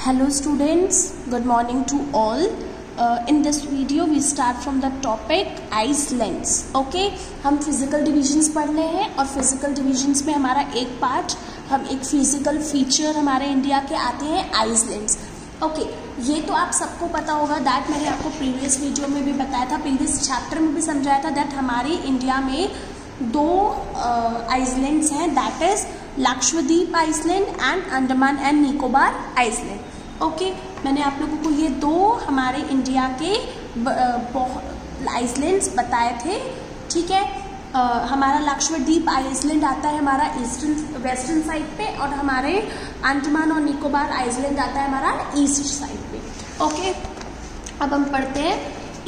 Hello students, good morning to all. In this video we start from the topic Icelands. Okay, हम physical divisions पढ़ रहे हैं और physical divisions में हमारा एक पार्ट, हम एक फिजिकल फीचर हमारे इंडिया के आते हैं आइसलैंड्स. ओके, ये तो आप सबको पता होगा दैट मैंने आपको प्रीवियस वीडियो में भी बताया था, प्रीवियस चैप्टर में भी समझाया था दैट हमारे इंडिया में दो आइसलैंड्स हैं, that is Lakshadweep island and Andaman and Nicobar island. Okay, मैंने आप लोगों को ये दो हमारे इंडिया के आइसलैंड्स बताए थे. ठीक है, हमारा लक्षद्वीप आइसलैंड आता है हमारा वेस्टर्न साइड पे और हमारे अंडमान और निकोबार आइसलैंड आता है हमारा ईस्ट साइड पे. ओके, अब हम पढ़ते हैं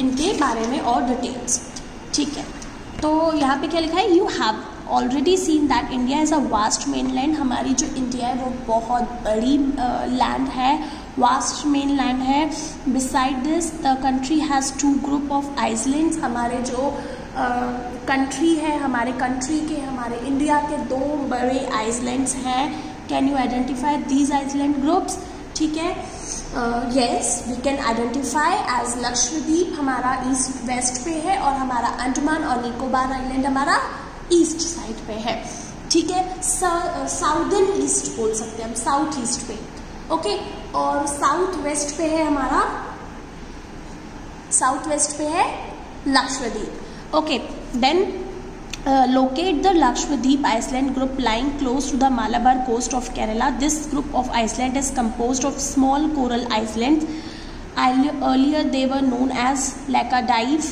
इनके बारे में और डिटेल्स. ठीक है, तो यहाँ पे क्या लिखा है, you have already seen that India is a vast mainland. हमारी जो इंडिया है वो बहुत बड़ी लैंड है, वास्ट मेन लैंड है. Beside this the country has two group of islands. हमारे जो कंट्री है, हमारे कंट्री के, हमारे इंडिया के दो बड़े आइसलैंड्स हैं. Can you identify these island groups? ठीक है, yes we can identify as Lakshadweep हमारा ईस्ट वेस्ट पे है और हमारा अंडमान और निकोबार आइलैंड हमारा ईस्ट साइड पे है. ठीक है, साउदर्न ईस्ट बोल सकते हैं हम, साउथ ईस्ट पे. ओके, और साउथ वेस्ट पे है हमारा, साउथ वेस्ट पे है Lakshadweep. Okay, then locate the Lakshadweep Island group lying close to the Malabar coast of Kerala. This group of island is composed of small coral islands. Earlier they were known as Laccadive,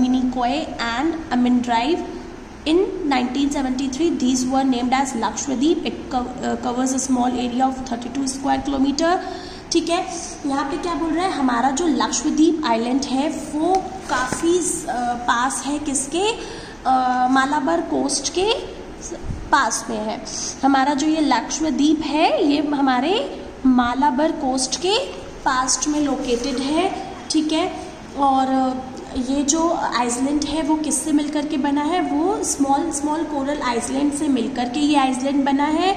Minicoy and Amandrive. In 1973 these were named as Lakshadweep. It covers a small area of 32 square kilometer. ठीक है, यहाँ पे क्या बोल रहा है, हमारा जो लक्षद्वीप आइलैंड है वो काफ़ी पास है किसके, मालाबार कोस्ट के पास में है. हमारा जो ये लक्षद्वीप है ये हमारे मालाबार कोस्ट के पास में लोकेटेड है. ठीक है, और ये जो आइसलैंड है वो किससे मिलकर के बना है, वो स्मॉल कोरल आइसलैंड से मिलकर के ये आइसलैंड बना है.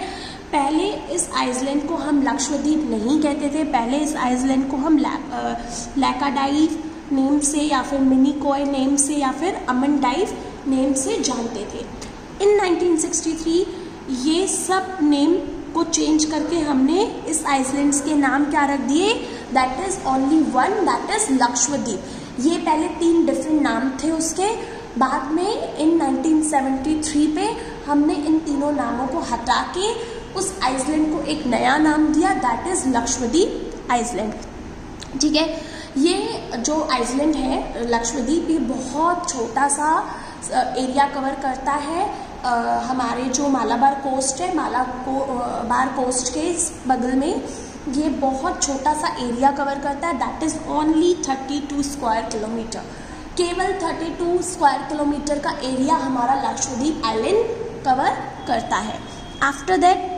पहले इस आइसलैंड को हम लक्षद्वीप नहीं कहते थे, पहले इस आइसलैंड को हम लैकाडाइव नेम से या फिर मिनीकॉय नेम से या फिर अमनडाइव नेम से जानते थे. इन 1963 ये सब नेम को चेंज करके हमने इस आइसलैंड्स के नाम क्या रख दिए, that is only one, that is Lakshadweep. ये पहले 3 डिफरेंट नाम थे उसके, बाद में इन 1973 पे हमने इन तीनों नामों को हटा के उस आइसलैंड को एक नया नाम दिया, दैट इज लक्षद्वीप आइसलैंड. ठीक है, ये जो आइसलैंड है लक्षद्वीप ये बहुत छोटा सा एरिया कवर करता है. हमारे जो मालाबार कोस्ट है, मालाबार कोस्ट के बगल में ये बहुत छोटा सा एरिया कवर करता है, that is only 32 square kilometre. केवल 32 स्क्वायर किलोमीटर का एरिया हमारा लक्षद्वीप आइलैंड कवर करता है. After that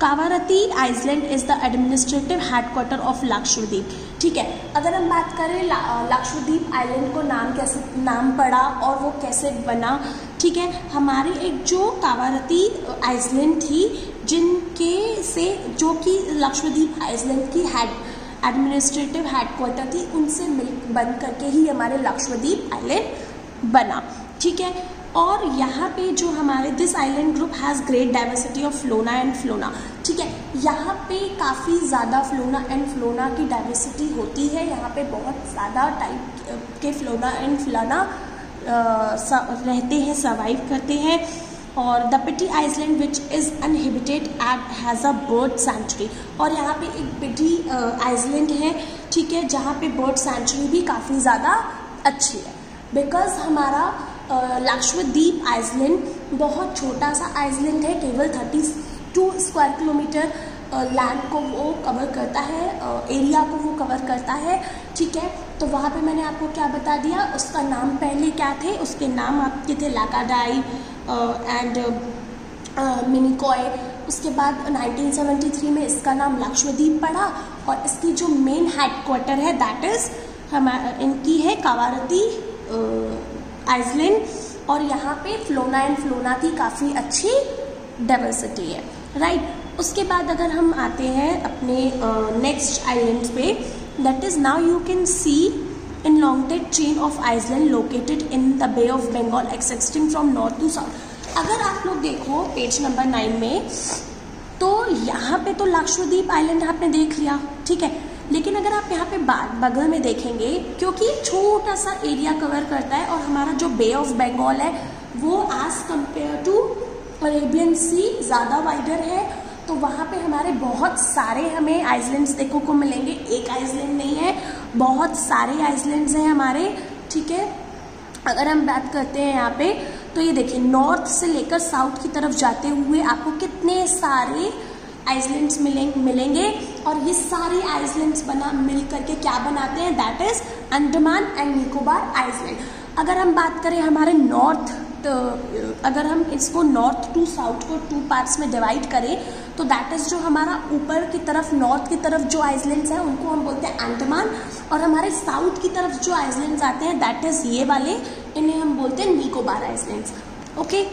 Kavaratti island is the administrative headquarter of Lakshadweep. ठीक है, अगर हम बात करें लक्षद्वीप आइलैंड को कैसे नाम पड़ा और वो कैसे बना. ठीक है, हमारी एक जो कावारती आइसलैंड थी जिनके से जो कि लक्षद्वीप आइसलैंड की एडमिनिस्ट्रेटिव हेडक्वार्टर थी, उनसे बन करके ही हमारे लक्षद्वीप आइलैंड बना. ठीक है, और यहाँ पे जो हमारे this island group has great diversity of flora and fauna. ठीक है, यहाँ पे काफ़ी ज़्यादा फ्लोना एंड फ्लोना की डाइवर्सिटी होती है. यहाँ पे बहुत ज़्यादा टाइप के फ्लोना एंड फ्लोना रहते हैं, सर्वाइव करते हैं. और the Pitti island which is uninhabited has a bird sanctuary. और यहाँ पे एक पिटी आइसलैंड है, ठीक है, जहाँ पे बर्ड सेंचुरी भी काफ़ी ज़्यादा अच्छी है. बिकॉज हमारा लक्षद्वीप आइसलैंड बहुत छोटा सा आइसलैंड है, केवल 32 स्क्वायर किलोमीटर लैंड को वो कवर करता है, एरिया को वो कवर करता है. ठीक है, तो वहाँ पे मैंने आपको क्या बता दिया, उसका नाम पहले क्या थे, उसके नाम आपके थे लैकाडाइव एंड मिनीकॉय. उसके बाद 1973 में इसका नाम लक्षद्वीप पड़ा और इसकी जो मेन हेडक्वार्टर है दैट इज इनकी है कावारती आइसलैंड. और यहाँ पे फ्लोना एंड फ्लोना की काफ़ी अच्छी डाइवर्सिटी है. राइट। उसके बाद अगर हम आते हैं अपने नेक्स्ट आइलैंड्स पे, that is now you can see elongated chain of island located in the Bay of Bengal extending from north to south। अगर आप लोग देखो पेज नंबर 9 में, तो यहाँ पे तो लक्षद्वीप आइलैंड आपने देख लिया, ठीक है, लेकिन अगर आप यहाँ पे बगल में देखेंगे, क्योंकि छोटा सा एरिया कवर करता है और हमारा जो बे ऑफ बंगाल है वो एज कंपेयर टू अरेबियन सी ज़्यादा वाइडर है, तो वहाँ पे हमारे बहुत सारे हमें आइलैंड्स देखने को मिलेंगे। एक आइलैंड नहीं है, बहुत सारे आइलैंड्स हैं हमारे, ठीक है। अगर हम बात करते हैं यहाँ पे, तो ये देखिए नॉर्थ से लेकर साउथ की तरफ जाते हुए आपको कितने सारे आइलैंड्स मिलेंगे और ये सारे आइलैंड्स मिल करके क्या बनाते हैं, that is Andaman and Nicobar island. अगर हम बात करें हमारे नॉर्थ, तो अगर हम इसको नॉर्थ टू साउथ को 2 पार्ट्स में डिवाइड करें, तो दैट इज जो हमारा ऊपर की तरफ नॉर्थ की तरफ जो आइलैंड्स हैं उनको हम बोलते हैं अंडमान, और हमारे साउथ की तरफ जो आइलैंड्स आते हैं दैट इज ये वाले, इन्हें हम बोलते हैं Nicobar islands. Okay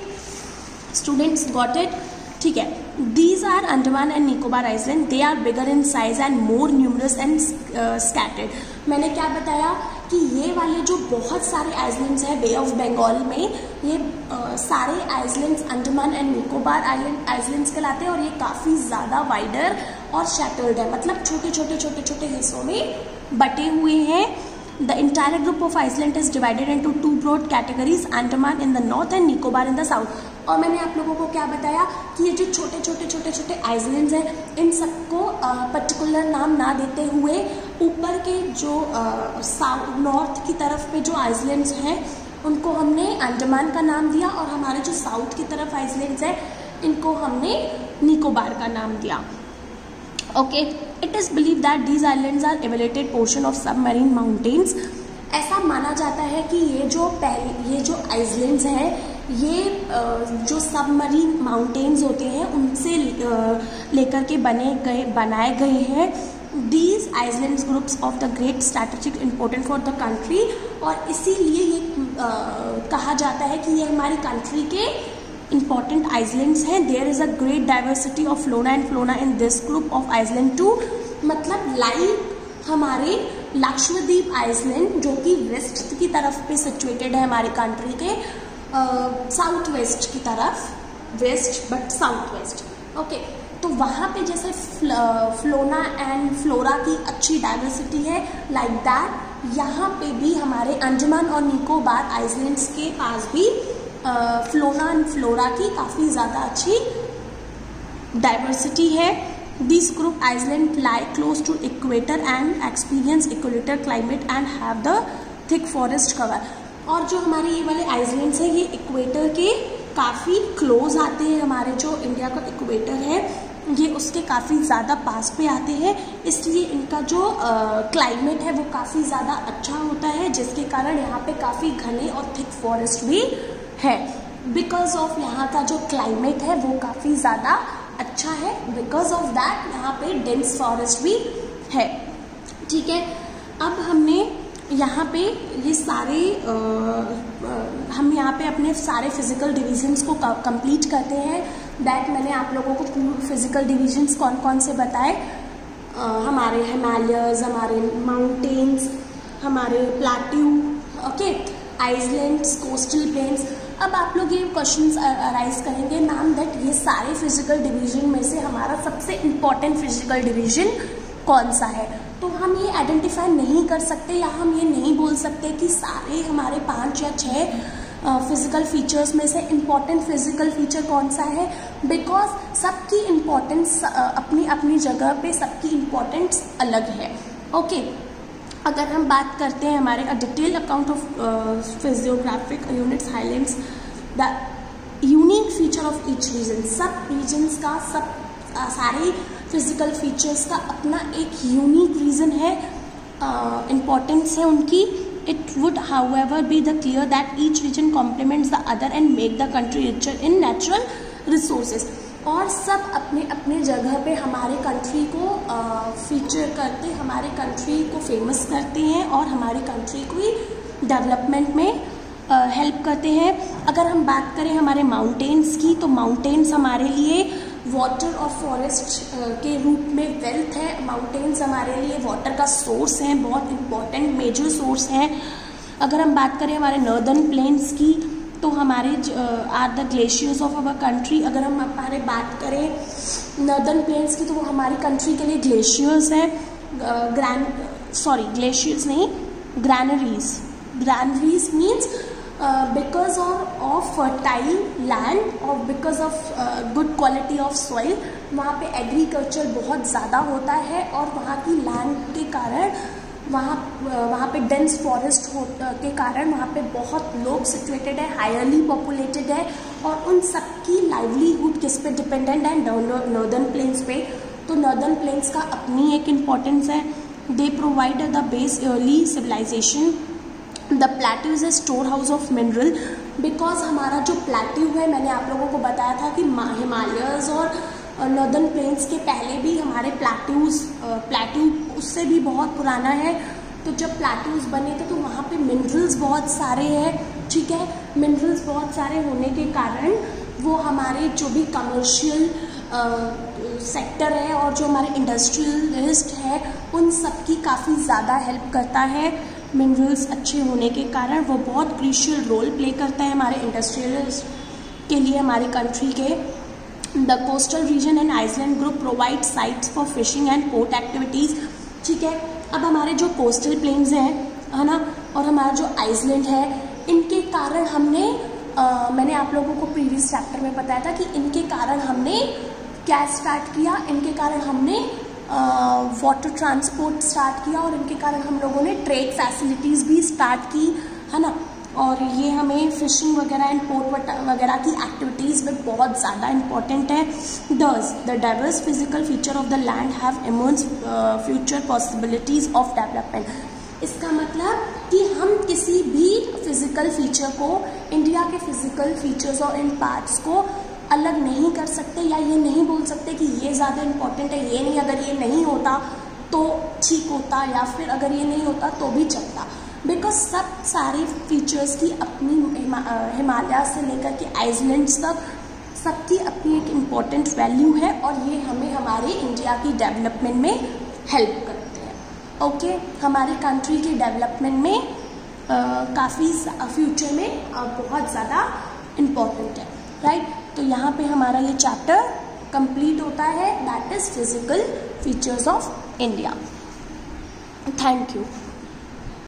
students, got it, ठीक है। These are Andaman and Nicobar island, they are bigger in size and more numerous and scattered. मैंने क्या बताया कि ये वाले जो बहुत सारे आइलैंड्स हैं बे ऑफ बंगाल में, ये सारे islands Andaman and Nicobar islands कहलाते हैं और ये काफ़ी ज़्यादा वाइडर और शैटर्ड है, मतलब छोटे छोटे छोटे छोटे हिस्सों में बटे हुए हैं। The entire group of island is divided into 2 broad categories, Andaman in the north and Nicobar in the south. और मैंने आप लोगों को क्या बताया कि ये जो छोटे छोटे छोटे छोटे आइलैंड्स हैं इन सबको पर्टिकुलर नाम ना देते हुए ऊपर के जो साउथ नॉर्थ की तरफ पे जो आइलैंड्स हैं उनको हमने अंडमान का नाम दिया, और हमारे जो साउथ की तरफ आइलैंड्स हैं इनको हमने निकोबार का नाम दिया। Okay, it is believe that these islands are elevated portion of submarine mountains. ऐसा माना जाता है कि ये जो आइलैंड्स हैं ये जो सबमरीन माउंटेन्स होते हैं उनसे लेकर के बनाए गए हैं। These islands groups of the great strategic important for the country, और इसीलिए ये कहा जाता है कि ये हमारी कंट्री के important islands हैं। There is a great diversity of flora and fauna in this group of island too। मतलब लाइक हमारे लक्षद्वीप आइलैंड जो कि वेस्ट की तरफ पे सिचुएटेड है हमारी कंट्री के साउथ वेस्ट की तरफ, west but south west, okay. तो वहाँ पे जैसे फ्लोना एंड फ्लोरा की अच्छी डाइवर्सिटी है, लाइक दैट यहाँ पे भी हमारे अंडमान और निकोबार आइलैंड्स के पास भी फ्लोना एंड फ्लोरा की काफ़ी ज़्यादा अच्छी डाइवर्सिटी है। This group island lie close to equator and experience equator climate and have the thick forest cover. और जो हमारे ये वाले आइलैंड्स हैं ये इक्वेटर के काफ़ी क्लोज आते हैं, हमारे जो इंडिया का इक्वेटर है ये उसके काफ़ी ज़्यादा पास पे आते हैं, इसलिए इनका जो क्लाइमेट है वो काफ़ी ज़्यादा अच्छा होता है, जिसके कारण यहाँ पे काफ़ी घने और थिक फॉरेस्ट भी है। बिकॉज ऑफ यहाँ का जो क्लाइमेट है वो काफ़ी ज़्यादा अच्छा है, बिकॉज ऑफ दैट यहाँ पे डेंस फॉरेस्ट भी है, ठीक है। अब हमने यहाँ पे ये सारे हम यहाँ पे अपने सारे फिजिकल डिविजन्स को कंप्लीट करते हैं। दैट मैंने आप लोगों को फिजिकल डिविजन्स कौन कौन से बताए, हमारे हिमालयस, हमारे माउंटेन्स, हमारे plateau, okay, islands, coastal planes. अब आप लोग ये क्वेश्चंस अराइज करेंगे मैम दैट ये सारे फिजिकल डिवीजन में से हमारा सबसे इम्पॉर्टेंट फिजिकल डिवीजन कौन सा है। तो हम ये आइडेंटिफाई नहीं कर सकते या हम ये नहीं बोल सकते कि सारे हमारे 5 या 6 फिजिकल फीचर्स में से इम्पॉर्टेंट फिजिकल फीचर कौन सा है, बिकॉज सबकी इम्पॉर्टेंस अपनी अपनी जगह पे सबकी इम्पॉर्टेंस अलग है, ओके। अगर हम बात करते हैं हमारे detail account of physiographic units highlights the unique feature of each reason. सब रीजन्स का सारे फिजिकल फीचर्स का अपना एक यूनिक रीज़न है, इम्पॉर्टेंस है उनकी। It would however be the clear that each region compliments the other and make the country richer in natural resources. और सब अपने अपने जगह पे हमारे कंट्री को फीचर करते, हमारे कंट्री को फेमस करते हैं और हमारी कंट्री को ही डेवलपमेंट में हेल्प करते हैं। अगर हम बात करें हमारे माउंटेन्स की, तो माउंटेन्स हमारे लिए वाटर और फॉरेस्ट के रूप में वेल्थ है। माउंटेन्स हमारे लिए वाटर का सोर्स हैं, बहुत इंपॉर्टेंट मेजर सोर्स हैं। अगर हम बात करें हमारे नॉर्दर्न प्लेन्स की, तो हमारे are the glaciers of our country. अगर हम हमारे बात करें नॉर्दर्न प्लेन्स की, तो वो हमारी कंट्री के लिए ग्लेशियर्स हैं। ग्लेशियर्स नहीं, granaries means because of fertile land और because of good quality of soil, वहाँ पे एग्रीकल्चर बहुत ज़्यादा होता है और वहाँ की लैंड के कारण वहाँ पे डेंस फॉरेस्ट के कारण वहाँ पे बहुत लोग सिचुएटेड है, हाईली पॉपुलेटेड है, और उन सबकी लाइवलीहुड किस पे डिपेंडेंट है? नॉर्दर्न प्लेन्स पे। तो नॉर्दर्न प्लेन्स का अपनी एक इम्पॉर्टेंस है। They provide the base early civilization. The plateau is a storehouse of mineral, because हमारा जो प्लेट्यू है, मैंने आप लोगों को बताया था कि हिमालयस और नॉर्दर्न प्लेन्स के पहले भी हमारे प्लेट्यू उससे भी बहुत पुराना है। तो जब प्लेट्यूज बने थे तो वहाँ पे मिनरल्स बहुत सारे हैं, ठीक है। मिनरल्स बहुत सारे होने के कारण वो हमारे जो भी कमर्शियल सेक्टर है और जो हमारे इंडस्ट्रियलिस्ट है, उन सब की काफ़ी ज़्यादा हेल्प करता है। मिनरल्स अच्छे होने के कारण वो बहुत क्रूशियल रोल प्ले करता है हमारे इंडस्ट्रियलिस्ट के लिए, हमारी कंट्री के। The coastal region and island group provide sites for fishing and port activities, ठीक है। अब हमारे जो कोस्टल प्लेन्स हैं, है ना, और हमारा जो आइसलैंड है, इनके कारण मैंने आप लोगों को प्रीवियस चैप्टर में बताया था कि इनके कारण हमने क्या स्टार्ट किया? इनके कारण हमने वाटर ट्रांसपोर्ट स्टार्ट किया और इनके कारण हम लोगों ने ट्रेड फैसिलिटीज़ भी स्टार्ट की, है ना। और ये हमें फिशिंग वगैरह एंड पोर्ट वगैरह की एक्टिविटीज़ में बहुत ज़्यादा इम्पॉर्टेंट है। The diverse physical feature of the land have immerse future possibilities of development. इसका मतलब कि हम किसी भी फिजिकल फीचर को, इंडिया के फिजिकल फीचर्स और इन पार्ट्स को अलग नहीं कर सकते, या ये नहीं बोल सकते कि ये ज़्यादा इम्पॉर्टेंट है, ये नहीं, अगर ये नहीं होता तो ठीक होता, या फिर अगर ये नहीं होता तो भी चलता। बिकॉज सब सारे फीचर्स की अपनी हिमालय से लेकर के आइसलैंड्स तक सबकी अपनी एक इम्पॉर्टेंट वैल्यू है, और ये हमें हमारे इंडिया की डेवलपमेंट में हेल्प करते हैं। ओके, हमारी कंट्री के डेवलपमेंट में काफ़ी फ्यूचर में बहुत ज़्यादा इम्पॉर्टेंट है, राइट। तो यहाँ पे हमारा ये चैप्टर कंप्लीट होता है, that is physical features of India. Thank you.